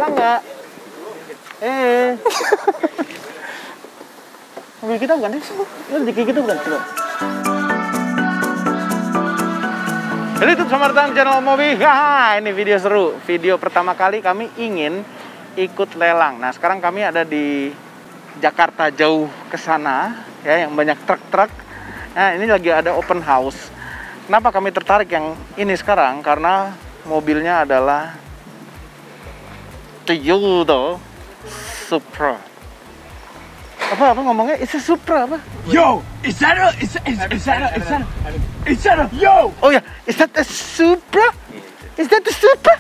lelang nggak? Mobil kita bukan sih? Ini rezeki kita bukan? Coba. Jadi itu selamat datang di channel Mobi. Ini video seru. Video pertama kali kami ingin ikut lelang. Nah, sekarang kami ada di Jakarta jauh ke sana, ya, yang banyak truk-truk. Nah, ini lagi ada open house. Kenapa kami tertarik yang ini sekarang? Karena mobilnya adalah Toyota Supra. Apa ngomongnya? It's a Supra apa? Yo, yo. Oh ya, is that a Supra? Is that a Supra?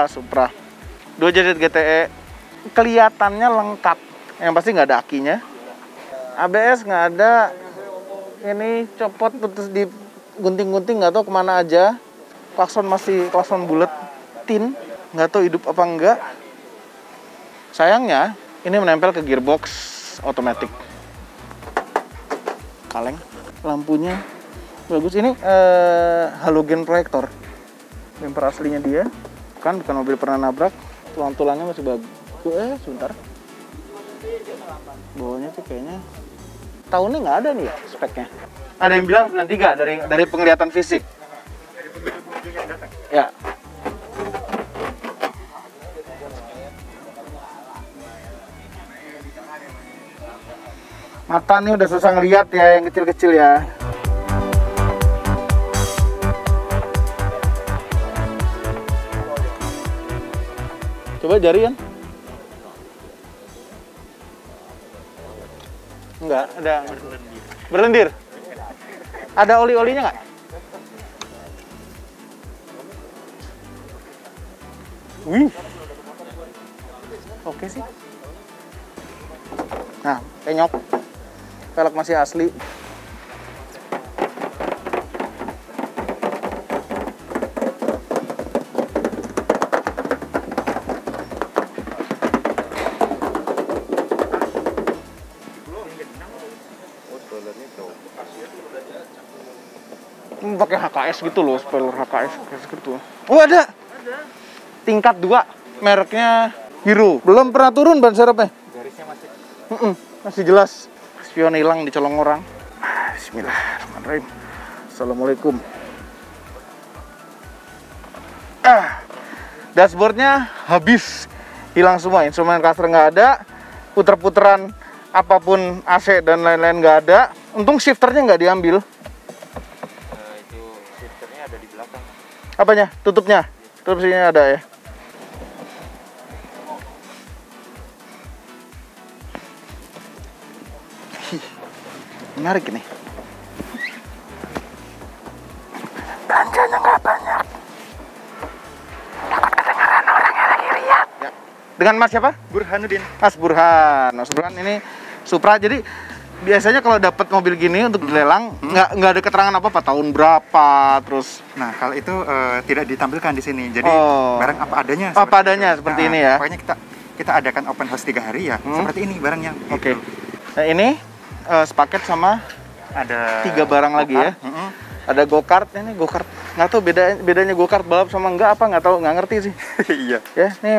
Supra. 2 jadit GTE, kelihatannya lengkap. Yang pasti nggak ada akinya. ABS nggak ada. Ini copot putus di gunting-gunting, nggak tahu kemana aja. Klakson masih klakson bulat, tin, nggak tahu hidup apa enggak. Sayangnya ini menempel ke gearbox otomatis. Kaleng, lampunya bagus. Ini halogen proyektor. Bumper aslinya dia, bukan mobil pernah nabrak. Tulang-tulangnya masih bagus. Sebentar. Bawahnya sih kayaknya tahunnya nggak ada nih ya speknya. Ada yang bilang 93 dari penglihatan fisik. Ya. Mata nih udah susah ngeliat ya, yang kecil-kecil ya. Coba jari kan? Enggak, ada berlendir. Ada oli-olinya nggak? Wih. Oke sih. Nah, penyok. Velg masih asli. Pakai HKS gitu loh, spoiler HKS gitu. Oh, ada. Tingkat 2, mereknya Hero. Belum pernah turun ban serepnya. Garisnya masih. Masih jelas. Spion hilang dicolong orang. Bismillahirrahmanirrahim. Assalamualaikum. Dashboardnya habis, hilang semua. Instrumen cluster nggak ada. Puter-puteran apapun AC dan lain-lain nggak ada. Untung shifternya nggak diambil. Itu shifternya ada di belakang. Apanya? Tutupnya? Tutup sini ada ya. Menarik ini. Belanjanya nggak banyak. Takut kedengaran orang yang lagi lihat. Ya. Dengan Mas siapa? Burhanuddin. Mas Burhan. Mas Burhan ini Supra. Jadi biasanya kalau dapat mobil gini untuk dilelang nggak ada keterangan apa tahun berapa terus. Nah, kalau itu tidak ditampilkan di sini. Jadi barang apa adanya. Apa adanya seperti ini ya. Pokoknya kita adakan open house 3 hari ya. Seperti ini barangnya. Oke. Nah, ini sepaket sama ada 3 barang lagi ya. Ada go-kart, ini go-kart. Nggak tahu bedanya go-kart balap sama enggak apa, nggak tahu, nggak ngerti sih. Iya. Ya, nih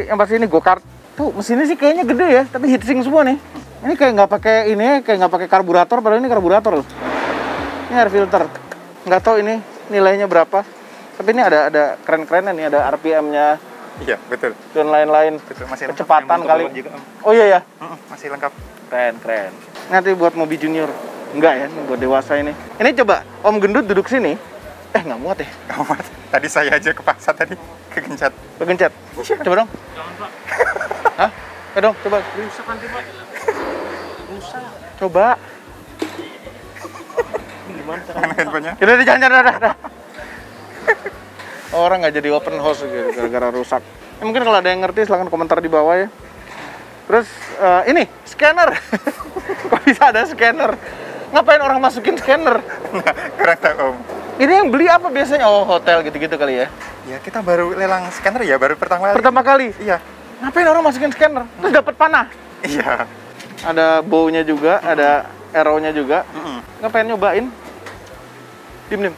yang pasti ini go-kart. Tuh, mesinnya sih kayaknya gede ya, tapi heatsink semua nih. Ini kayak nggak pakai karburator, padahal ini karburator loh. Ini air filter. Nggak tahu ini nilainya berapa. Tapi ini ada keren-kerennya nih, ada RPM-nya. Iya, betul. Dan lain-lain. Betul, masih kecepatan lengkap, kali. juga. Oh iya ya. Masih lengkap. Keren. Nanti buat mobil junior. Enggak ya, ini buat dewasa ini. Ini coba Om Gendut duduk sini. Nggak muat ya? Nggak muat. Tadi saya aja kepaksa tadi, kegencet. Coba dong. Jangan, Pak. Hah? Dong, coba. Rusak nanti, Pak. Rusak. Coba. Gimana cara? Mana handphonenya? Udah, jangan. Orang nggak jadi open house gitu, gara-gara rusak. Mungkin kalau ada yang ngerti silahkan komentar di bawah ya. Terus ini scanner. Kok bisa ada scanner? Ngapain orang masukin scanner? Nah, kurang tahu Om. Ini yang beli apa biasanya? Oh, hotel gitu-gitu kali ya? Ya kita baru lelang scanner ya, baru pertama kali. Pertama kali? Iya. Ngapain orang masukin scanner? Terus dapat panah? Iya. Ada bow-nya juga, ada arrow-nya juga. Ngapain nyobain? Dim.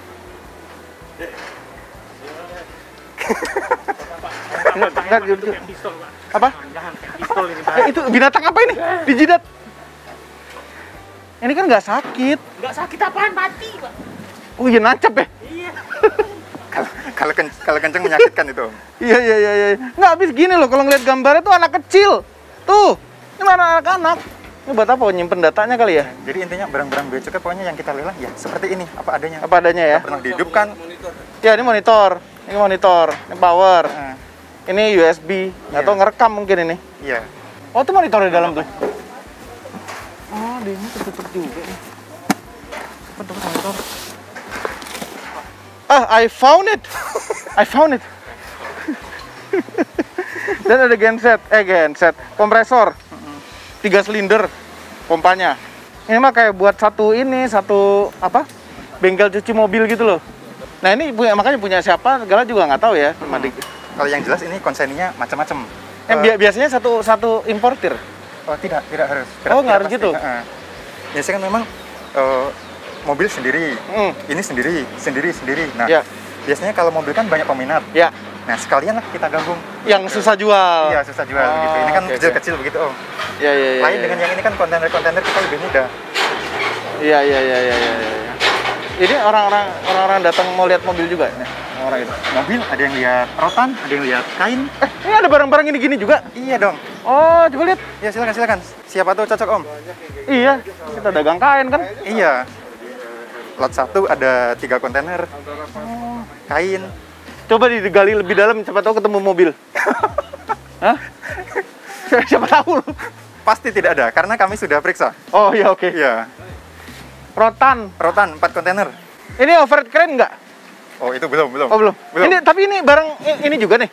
Enggak, Pistol, Pak. apa? Jangan pistol ini, Pak. Itu binatang apa ini? Dijidat. Ini kan nggak sakit. Nggak sakit apaan, mati, Pak. Oh iya, nancep ya? Iya. Kalau kenceng menyakitkan itu. Iya. Nggak habis gini loh, kalau ngeliat gambarnya tuh anak kecil. Tuh, ini mana anak-anak. Ini buat apa? Nyimpen datanya kali ya? Jadi intinya barang-barang bea cukai pokoknya yang kita lelang ya seperti ini, apa adanya. Apa adanya ya? Nggak pernah dihidupkan. Ya, ini monitor. Ini monitor. Ini power. Nah, Ini USB. Atau ngerekam mungkin ini. iya. Oh, itu monitor di dalam tuh. Oh, di ini tertutup juga nih. Tutup monitor. I found it. I found it. Dan ada genset, kompresor. 3 silinder pompanya. Ini mah kayak buat satu apa? Bengkel cuci mobil gitu loh. Nah, ini makanya punya siapa? Segala juga nggak tahu ya. Cuma Kalau yang jelas ini konseninya macam-macam. biasanya satu importir. Oh, tidak harus. Oh, nggak harus pasti. gitu? Biasanya kan memang mobil sendiri, ini sendiri. Nah, Ya. biasanya kalau mobil kan banyak peminat. Ya, Nah, sekalian lah kita gabung. yang susah jual. Iya, susah jual gitu. Ini kan oke. kecil-kecil begitu, Om. Iya. Lain dengan yang ini kan kontainer-kontainer kita lebih mudah. Iya. Ini orang-orang datang mau lihat mobil juga ini. Orang itu. Mobil ada yang lihat rotan, ada yang lihat kain. Ini ada barang-barang ini gini juga. Iya dong. Oh, coba lihat. Ya silakan. Siapa tahu cocok, Om. Iya, kita dagang kain kan. Iya. Lot 1 ada 3 kontainer. Kain. Coba digali lebih dalam, siapa tahu ketemu mobil. Hah? Siapa tahu. Pasti tidak ada karena kami sudah periksa. Oh iya, oke. Iya. Rotan. Rotan 4 kontainer. Ini overhead crane nggak? Oh, itu belum. Oh, belum. Tapi ini barang ini juga nih.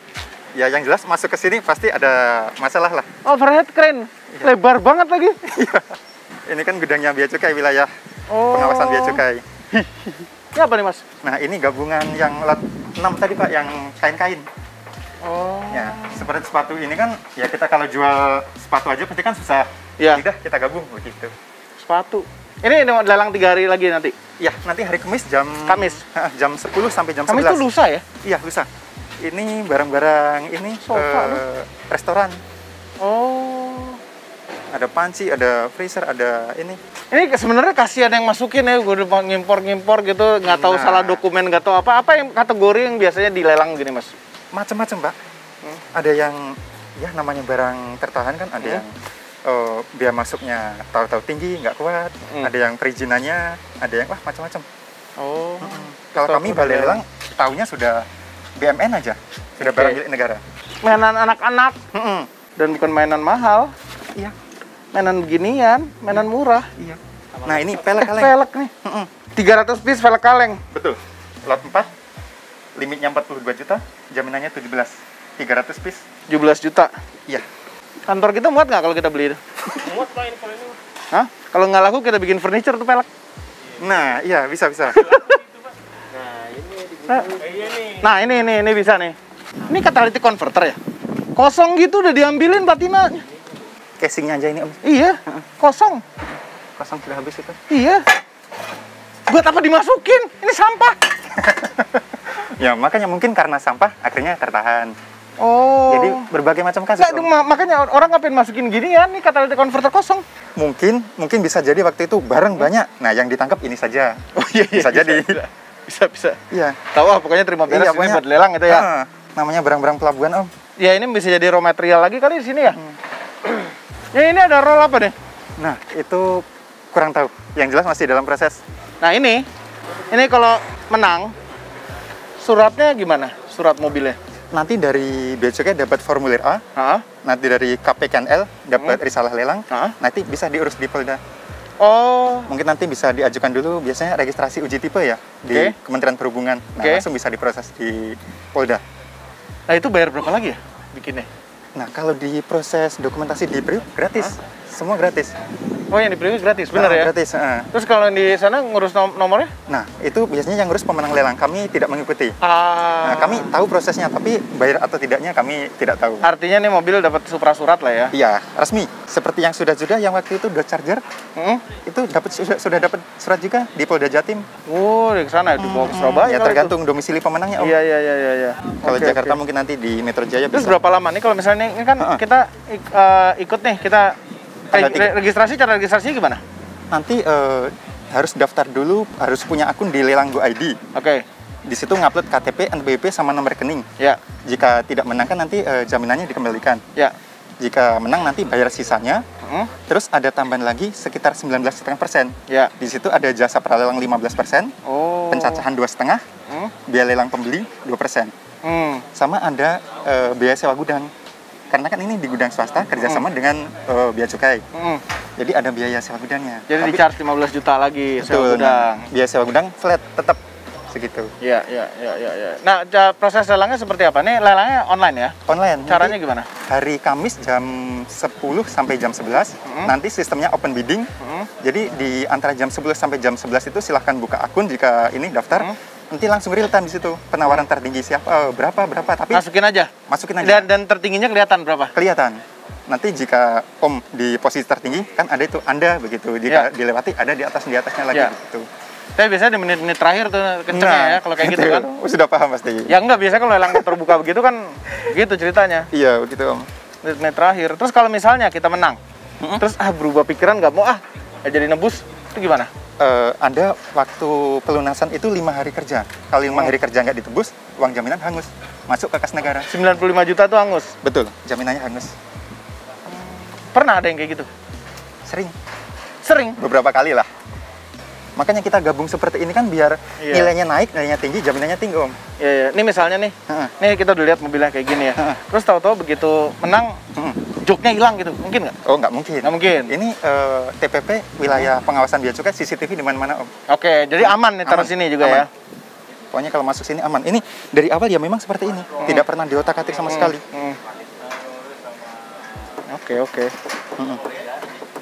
Ya, yang jelas masuk ke sini pasti ada masalah lah. Overhead crane. Iya. Lebar banget lagi. Iya. Ini kan gudangnya Bea Cukai, wilayah pengawasan Bea Cukai. Ini apa nih, Mas? Nah, ini gabungan yang lot 6 tadi, Pak, yang kain-kain. Oh. Ya, seperti sepatu ini kan, ya kita kalau jual sepatu aja pasti kan susah. Ya. Udah, kita gabung begitu. Sepatu. Ini lelang 3 hari lagi nanti. Ya, nanti hari Kamis jam 10 sampai jam 11. Kamis itu lusa ya? Iya, lusa. Ini barang-barang ini Sofa, restoran. Oh. Ada panci, ada freezer, ada ini. Ini sebenarnya kasihan yang masukin ya, gue udah ngimpor gitu, nggak tahu salah dokumen, nggak tahu apa yang kategori yang biasanya dilelang gini, Mas? Macam-macam, Pak. Ada yang ya namanya barang tertahan kan, ada yang biaya masuknya tahu-tahu tinggi, nggak kuat, ada yang perizinannya, ada yang macam-macam. Oh. Kalau kami balai lelang tahunya sudah BMN aja, sudah barang milik negara. Mainan anak-anak dan bukan mainan mahal, Iya. mainan beginian, mainan murah. Iya. Nah, ini pelek kaleng. Pelek nih. 300 piece pelek kaleng. Betul. Lot 4, limitnya 42 juta, jaminannya 17. 300 piece. 17 juta. Iya. Kantor kita muat nggak kalau kita beli itu? Muat, Pak, ini kalau ini. Hah? Kalau nggak laku kita bikin furniture tuh pelek. Nah, iya bisa. Nah, ini iya nih. Nah, ini bisa nih. Ini catalytic converter ya? Kosong gitu udah diambilin patinanya. Casingnya aja ini, Om. Iya, kosong. Kosong sudah habis itu. Iya. Buat apa dimasukin? Ini sampah. Ya, makanya mungkin karena sampah akhirnya tertahan. Oh. Jadi berbagai macam kasus. Nggak, makanya orang ngapain masukin gini ya? Nih catalytic converter kosong. Mungkin bisa jadi waktu itu barang banyak. Nah, yang ditangkap ini saja. Oh iya, Bisa jadi. Bisa. Iya. Tahu ah, pokoknya terima beres Iya, ini pokoknya, buat lelang itu ya. Namanya barang-barang pelabuhan, Om. Ya ini bisa jadi raw material lagi kali di sini ya. Ya ini ada roll apa nih? Nah, itu kurang tahu. Yang jelas masih dalam proses. Nah ini kalau menang suratnya gimana? Surat mobilnya? Nanti dari Bea Cukai dapat formulir A. Hah? Nanti dari KPKNL dapat risalah lelang. Hah? Nanti bisa diurus di Polda. Oh. Mungkin nanti bisa diajukan dulu, biasanya registrasi uji tipe ya di Kementerian Perhubungan. Nah, langsung bisa diproses di Polda. Nah itu bayar berapa lagi ya bikinnya? Nah, kalau di proses dokumentasi di Priuk gratis. Semua gratis. Oh, yang di preview gratis, bener ya? Gratis. Terus kalau di sana ngurus nomornya? Nah, itu biasanya yang ngurus pemenang lelang. Kami tidak mengikuti. Nah, kami tahu prosesnya, tapi bayar atau tidaknya kami tidak tahu. Artinya nih mobil dapat surat ya? Iya, resmi. Seperti yang sudah yang waktu itu Dodge Charger, itu sudah dapat surat juga di Polda Jatim. Oh, di sana ya, dibawa ke Surabaya. Ya tergantung domisili pemenangnya, Om. Iya. Kalau Jakarta mungkin nanti di Metro Jaya. Terus bisa. berapa lama nih kalau misalnya ini kan kita ikut nih, kita cara registrasinya gimana? Nanti harus daftar dulu, harus punya akun di Lelang Go ID. Oke. Di situ ngupload KTP, NPWP sama nomor rekening. Ya. Jika tidak menang kan nanti jaminannya dikembalikan. Ya. Jika menang nanti bayar sisanya. Terus ada tambahan lagi sekitar 19,5%. Ya. Di situ ada jasa pralelang 15%, pencacahan 2,5%, biaya lelang pembeli 2%. Sama ada biaya sewa gudang. Karena kan ini di gudang swasta kerjasama dengan Bea Cukai. Jadi ada biaya sewa gudangnya. Jadi di-charge 15 juta lagi sewa gudang. Biaya sewa gudang flat tetap segitu. Iya. Nah, proses lelangnya seperti apa? Nih lelangnya online ya? Online. Caranya gimana? Hari Kamis jam 10 sampai jam 11. Nanti sistemnya open bidding. Jadi di antara jam 10 sampai jam 11 itu silahkan buka akun jika ini daftar. Nanti langsung real time di situ. Penawaran tertinggi siapa, berapa, tapi masukin aja. Dan tertingginya kelihatan berapa? Kelihatan. Nanti jika Om di posisi tertinggi kan ada itu Anda begitu. Jika dilewati ada di atasnya lagi gitu. Tapi biasanya di menit-menit terakhir tuh kencengnya ya kalau kayak gitu kan. Sudah paham pasti. Ya enggak, biasanya kalau lelang terbuka begitu kan gitu ceritanya. Iya, begitu Om. Menit terakhir. Terus kalau misalnya kita menang, terus berubah pikiran nggak mau jadi nebus, itu gimana? Ada waktu pelunasan itu 5 hari kerja. Kalau 5 hari kerja nggak ditebus, uang jaminan hangus. Masuk ke kas negara. 95 juta tuh hangus? Betul, jaminannya hangus. Pernah ada yang kayak gitu? Sering? Beberapa kali lah. Makanya kita gabung seperti ini kan biar nilainya naik, nilainya tinggi, jaminannya tinggi, Om. Iya. Ini misalnya nih, nih kita udah lihat mobilnya kayak gini ya. Terus tahu-tahu begitu menang, joknya hilang gitu, mungkin nggak? Oh, nggak mungkin. Nggak mungkin. Ini TPP wilayah pengawasan Bea Cukai, CCTV di mana-mana, Om. Oke, jadi aman nih taruh sini juga ya. Pokoknya kalau masuk sini aman. Ini dari awal ya memang seperti ini, tidak pernah diotak-atik sama sekali. Oke.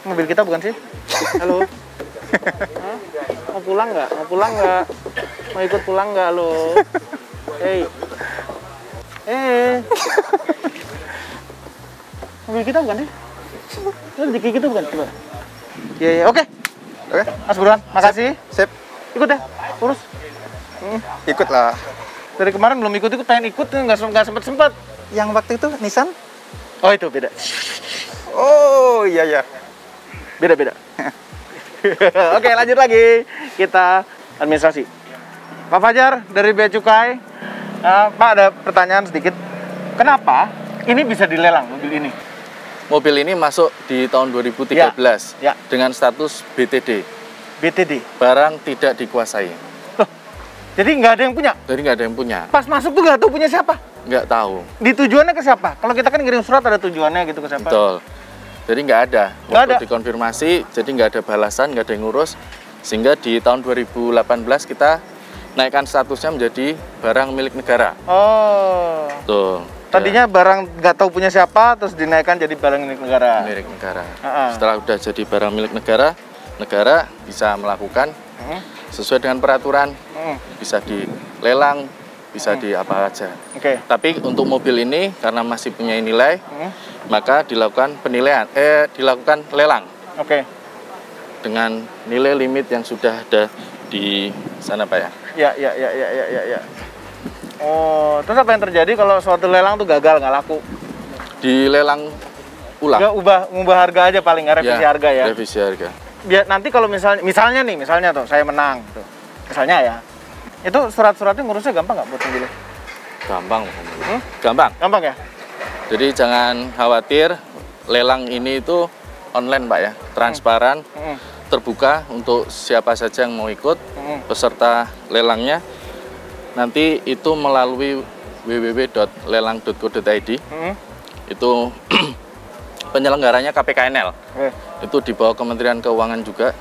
Mobil kita bukan sih? Halo. Mau pulang nggak? Mau ikut pulang nggak lo? Hey. Mobil kita bukan sih? Rezeki kita bukan? Coba. Iya. Oke. Mas Buruan, makasih. Sip. Ikut ya, urus. Ikut lah. Dari kemarin belum ikut, pengen ikut nggak sempet. Yang waktu itu Nissan? Oh, itu beda. Oh, iya. Beda. Oke, lanjut lagi. Kita administrasi. Pak Fajar dari Bea Cukai. Pak, ada pertanyaan sedikit. Kenapa ini bisa dilelang mobil ini? Mobil ini masuk di tahun 2013 dengan status BTD. Barang tidak dikuasai. Loh, jadi nggak ada yang punya? Jadi nggak ada yang punya. Pas masuk tuh nggak tahu punya siapa? Nggak tahu. Di tujuannya ke siapa? Kalau kita kan ngirim surat ada tujuannya gitu ke siapa? Betul. Jadi nggak ada. Nggak ada. Dikonfirmasi, jadi nggak ada balasan, nggak ada yang ngurus. Sehingga di tahun 2018 kita naikkan statusnya menjadi barang milik negara. Oh. Tuh. Tadinya barang nggak tahu punya siapa, terus dinaikkan jadi barang milik negara. Milik negara. Setelah udah jadi barang milik negara, negara bisa melakukan sesuai dengan peraturan, bisa dilelang, bisa di apa aja. Tapi untuk mobil ini karena masih punya nilai, maka dilakukan penilaian, dilakukan lelang. Dengan nilai limit yang sudah ada di sana, Pak ya. Ya. Oh, terus apa yang terjadi kalau suatu lelang tuh gagal, nggak laku? Dilelang ulang. Nggak ubah harga aja paling, nggak revisi harga ya? Revisi harga. Biar nanti kalau misalnya tuh saya menang, tuh, misalnya ya, itu surat-suratnya ngurusnya gampang nggak buat mobilnya? Gampang ya? Jadi jangan khawatir, lelang ini itu online, Pak ya, transparan, terbuka untuk siapa saja yang mau ikut, peserta lelangnya. Nanti itu melalui www.lelang.co.id, itu penyelenggaranya KPKNL, itu di bawah Kementerian Keuangan juga.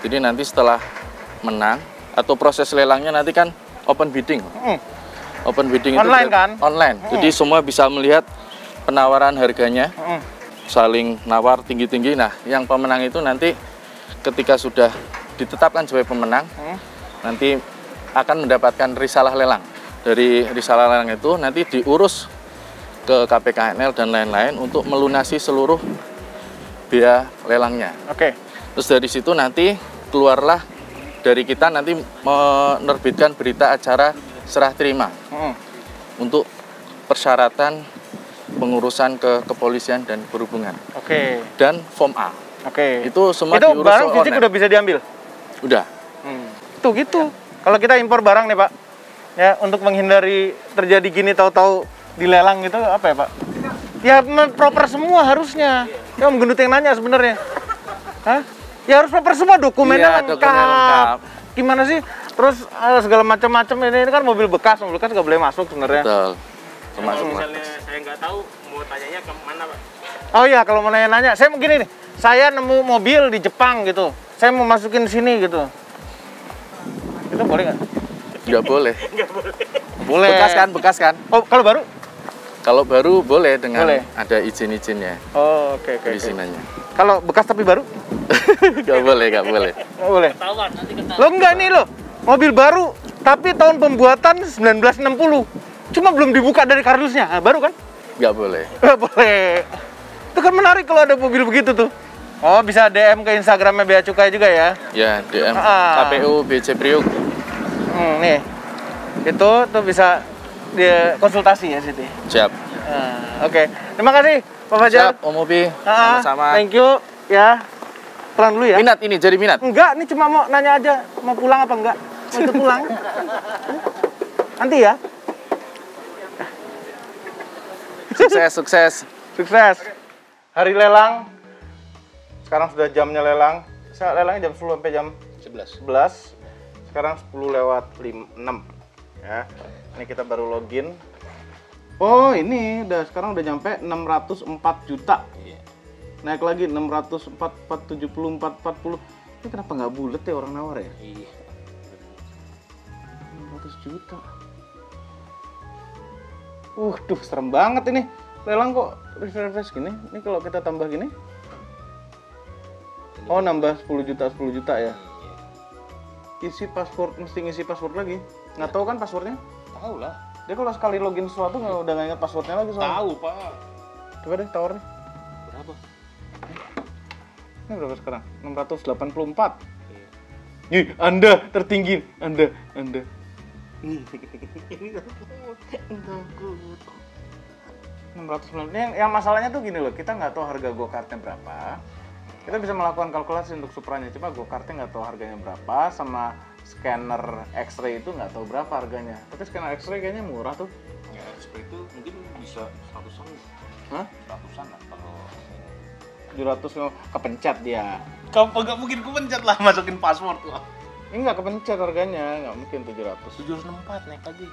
Jadi nanti setelah menang, atau proses lelangnya nanti kan open bidding. Open bidding online itu kan? Online. Jadi semua bisa melihat penawaran harganya. saling nawar tinggi-tinggi. Nah, yang pemenang itu nanti ketika sudah ditetapkan sebagai pemenang, nanti akan mendapatkan risalah lelang. Dari risalah lelang itu nanti diurus ke KPKNL dan lain-lain untuk melunasi seluruh biaya lelangnya. Oke. Terus dari situ nanti keluarlah dari kita nanti menerbitkan berita acara serah terima untuk persyaratan pengurusan ke kepolisian dan perhubungan. Oke. Dan form A. Oke. Itu semua itu diurus barang fisik online. udah bisa diambil. Udah. Tuh gitu. Kalau kita impor barang nih Pak, ya untuk menghindari terjadi gini tahu-tahu dilelang gitu apa ya Pak? Ya proper semua harusnya. Ya Om Gendut yang nanya sebenarnya. Hah? Ya harus proper semua, dokumennya Iya, lengkap. dokumennya lengkap. Gimana sih? Terus segala macam-macam ini kan mobil bekas nggak boleh masuk sebenarnya. Betul. Kalau Termasuk misalnya saya nggak tahu, mau tanyanya ke mana, Pak? Oh iya, kalau mau nanya-nanya, saya begini nih. Saya nemu mobil di Jepang gitu. Saya mau masukin sini gitu. Itu boleh nggak? nggak boleh. Boleh. Bekas kan? Oh, kalau baru? Kalau baru boleh dengan Boleh. ada izin-izinnya, Oh, oke. perizinannya. Kalau bekas tapi baru? Nggak boleh. Nggak boleh. Ketahuan, nanti ketahuan. Lo enggak nih lo, mobil baru tapi tahun pembuatan 1960. Cuma belum dibuka dari kardusnya. Nah, baru kan? Nggak boleh. Nggak boleh. Itu kan menarik kalau ada mobil begitu tuh. Oh, bisa DM ke Instagramnya Bea Cukai juga ya? Ya, DM Ah. KPU BC Priuk. Nih. Itu tuh bisa dia konsultasi ya Siti. Siap. Oke. Terima kasih Pak Fajar. Siap, Om Upi. Sama-sama. Thank you ya. Pulang dulu ya. Minat ini, jadi minat. Enggak, ini cuma mau nanya aja, mau pulang apa enggak? Mau ikut pulang? Nanti ya. Sukses. Sukses. Hari lelang. Sekarang sudah jamnya lelang. Saya lelangnya jam 10 sampai jam 11. Sekarang 10 lewat 6. Ya. Ini kita baru login. Oh, ini sekarang udah nyampe 604 juta. Naik lagi 604, 474, 40. Ini kenapa nggak bulat ya orang nawar ya? Iya. 600 juta. Duh, serem banget ini. Lelang kok refresh gini? Ini kalau kita tambah gini? Oh, nambah 10 juta ya. Isi password, mesti ngisi password lagi. Nggak tahu kan passwordnya? Tahu lah. Dia kalau sekali login sesuatu udah nggak ingat passwordnya lagi soalnya. Tahu, Pak. Coba deh tawar nih. Berapa? Ini berapa sekarang? 684. Nih, Anda tertinggi. Anda. 690. Yang masalahnya tuh gini loh, kita nggak tahu harga go-kartnya berapa. Kita bisa melakukan kalkulasi untuk Supranya, cuma go-kartnya nggak tahu harganya berapa, sama scanner X-ray itu nggak tahu berapa harganya. Tapi scanner X-ray kayaknya murah tuh. Ya, seperti itu mungkin bisa 100-an. Hah? 100-an lah kalau 700 kepencet dia. kamu nggak mungkin kepencet lah masukin password lah. Ini nggak kepencet harganya, nggak mungkin 700. 764 naik lagi.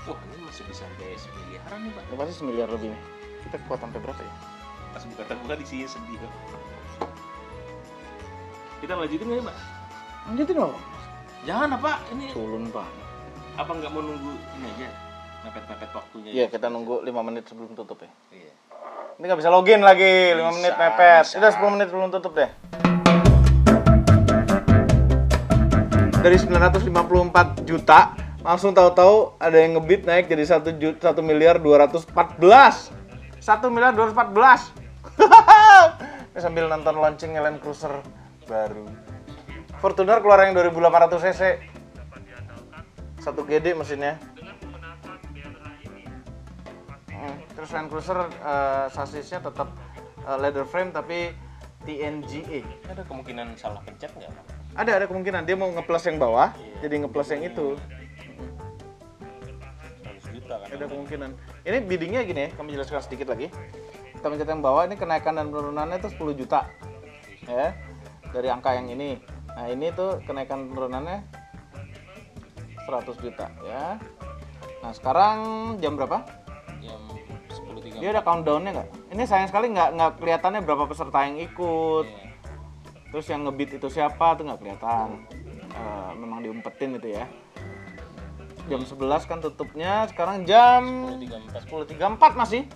Wah, ini masih bisa sampai semiliaran nih, Pak. Ini pasti 1 miliar lebih nih. Kita kuat sampai berapa ya? Pas buka di sini sedih, Pak. Kita lanjutin nggak ya, Pak? Lanjutin loh. Jangan, Pak. Ini Culun Pak. apa nggak mau nunggu ini aja? Mepet-mepet waktunya. Iya, kita nunggu 5 menit sebelum tutup ya. Iya. Ini nggak bisa login lagi, 5 menit Bisa, mepet. bisa. Udah 10 menit sebelum tutup deh. Dari 954 juta, langsung tahu-tahu ada yang ngebit naik jadi 1 miliar 214. 1 miliar 214. Ini sambil nonton launchingnya Land Cruiser baru. Fortuner keluar yang 2800 cc. 1 GD mesinnya. Terus Land Cruiser sasisnya tetap leather frame tapi TNGA. Ada kemungkinan salah pencet nggak, Pak? Ada kemungkinan dia mau ngeplus yang bawah, jadi ngeplus yang itu. 100 juta kan. Ada kemungkinan. Ini biddingnya gini ya, kami jelaskan sedikit lagi. Kita mencet yang bawah, ini kenaikan dan penurunannya itu 10 juta. Ya, dari angka yang ini. Nah, ini tuh kenaikan penurunannya 100 juta ya. Nah, sekarang jam berapa? Jam 10.30. Dia ada countdown-nya nggak? Ini sayang sekali nggak kelihatannya berapa peserta yang ikut. Iya. Terus yang ngebit itu siapa tuh nggak kelihatan. Memang diumpetin itu ya. Jam 11 kan tutupnya, sekarang jam 10.34 masih.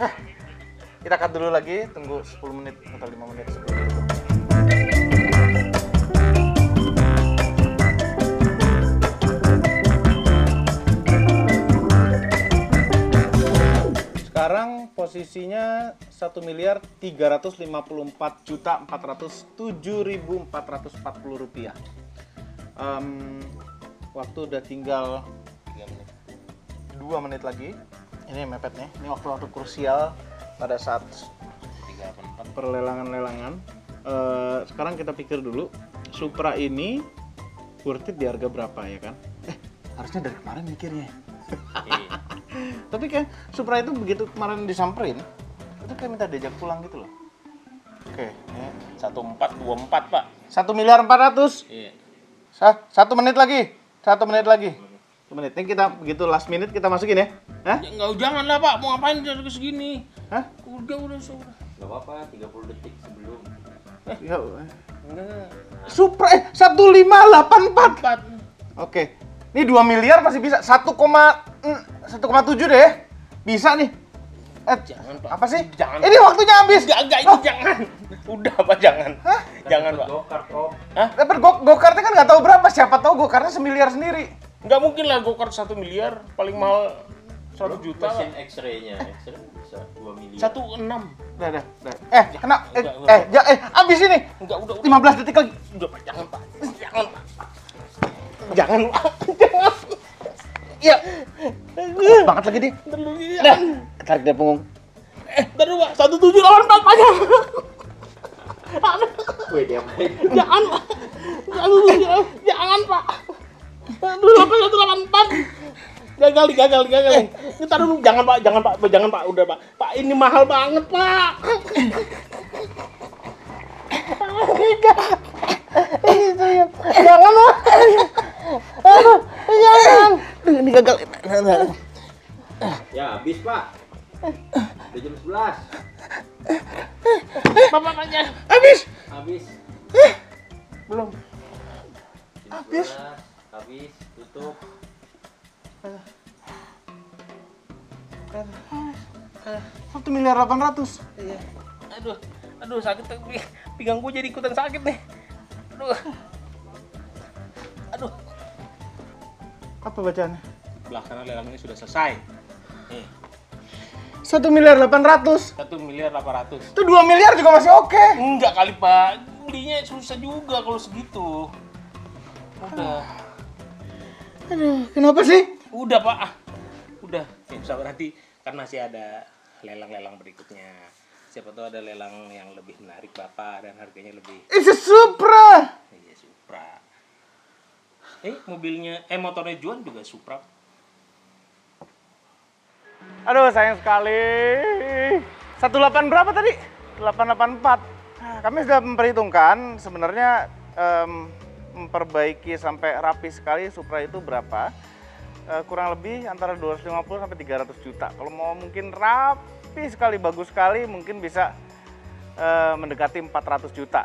Kita cut dulu lagi, tunggu 10 menit atau 5 menit sebelum itu. Sekarang posisinya 1.354.407.440 rupiah. Waktu udah tinggal 2 menit lagi. Ini mepet nih, ini waktu-waktu krusial pada saat perlelangan-lelangan. Sekarang kita pikir dulu, Supra ini worth it di harga berapa ya kan? Harusnya dari kemarin mikirnya. Tapi kayak Supra itu begitu kemarin disamperin, itu kayak minta diajak pulang gitu loh. Oke, ini 1424 Pak. 1.400.000.000. Iya. 1 menit lagi. 1 menit lagi. 1 menit. Ini kita begitu last minute kita masukin ya. Hah? Ya, enggak, jangan lah Pak, mau ngapain dari segini? Hah? Udah. Enggak apa-apa, 30 detik sebelum. Enggak. Supra 1.584. Oke. Ini 2 miliar masih bisa. 1,7 deh. Bisa nih. Jangan Pak. Apa sih? Jangan. Ini waktunya habis. Enggak, itu jangan. Udah Pak, jangan. Hah? Jangan Pak. Go-kart, Om. Hah? Dapat go-kartnya kan nggak tahu berapa. Siapa tahu go-kartnya 1 miliar sendiri. Enggak mungkin lah go-kart 1 miliar, paling mahal 1 juta. Mesin X-ray-nya, X-ray bisa 2 miliar. 1,6. Udah. Kena. Enggak. Habis ini. Enggak, udah. 15 detik lagi. Udah Pak, jangan Pak. Jangan Pak. Jangan Pak. Jangan. Iya. Kuat banget lagi dia. Dah, tarik dari punggung. Bentar dulu Pak, 1784 Pak. Wih, dia main. Jangan Pak. Jangan Pak. Aduh, 184. Gagal. Ntar dulu, jangan Pak, udah Pak. Pak, ini mahal banget Pak. Jangan Pak. Jangan. Ini gagal. Ya, habis, Pak. Udah jam 11. Bapak nanya. Habis. Belum. Jam Habis. 11, habis, tutup. 1.800.000.000. Iya. Aduh sakit pinggang gue jadi ikutan sakit nih. Aduh. Apa bacaannya? Pelaksanaan lelang ini sudah selesai. Nih, 1.800.000.000. 1.800.000.000. Itu 2 miliar juga masih oke. Enggak kali Pak, belinya susah juga kalau segitu. Udah. Aduh, kenapa sih? Udah Pak. Udah. Ya, sabar nanti kan masih ada lelang-lelang berikutnya. Siapa tahu ada lelang yang lebih menarik Bapak dan harganya lebih. It's a Supra. Iya, Supra. Motornya Juan juga Supra. Aduh, sayang sekali. 18 berapa tadi? 884. Nah, kami sudah memperhitungkan sebenarnya memperbaiki sampai rapi sekali Supra itu berapa? Kurang lebih antara 250 sampai 300 juta. Kalau mau mungkin rapi sekali, bagus sekali, mungkin bisa mendekati 400 juta.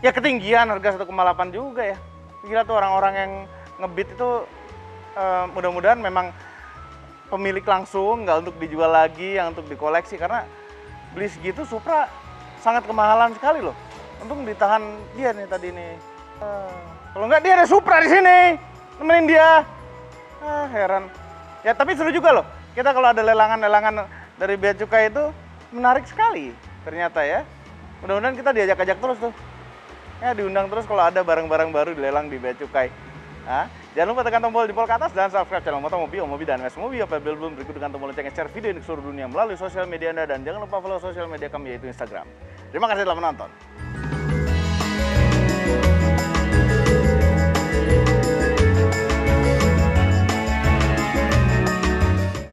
Ya ketinggian harga 1,8 juga ya. Gila tuh orang-orang yang ngebit itu mudah-mudahan memang pemilik langsung, nggak untuk dijual lagi, yang untuk dikoleksi. Karena beli segitu Supra sangat kemahalan sekali loh. Untung ditahan dia nih tadi nih. Kalau nggak dia ada Supra di sini, nemenin dia. Heran. Ya tapi seru juga loh. Kita kalau ada lelangan-lelangan dari Bea Cukai itu menarik sekali ternyata ya. Mudah-mudahan kita diajak-ajak terus tuh. Ya diundang terus kalau ada barang-barang baru dilelang di Bea Cukai. Jangan lupa tekan tombol jempol ke atas dan subscribe channel Motomobi, Omobi, dan Westmobi. Apabila belum berikut dengan tombol lonceng share video ini ke seluruh dunia melalui sosial media Anda. Dan jangan lupa follow sosial media kami yaitu Instagram. Terima kasih telah menonton.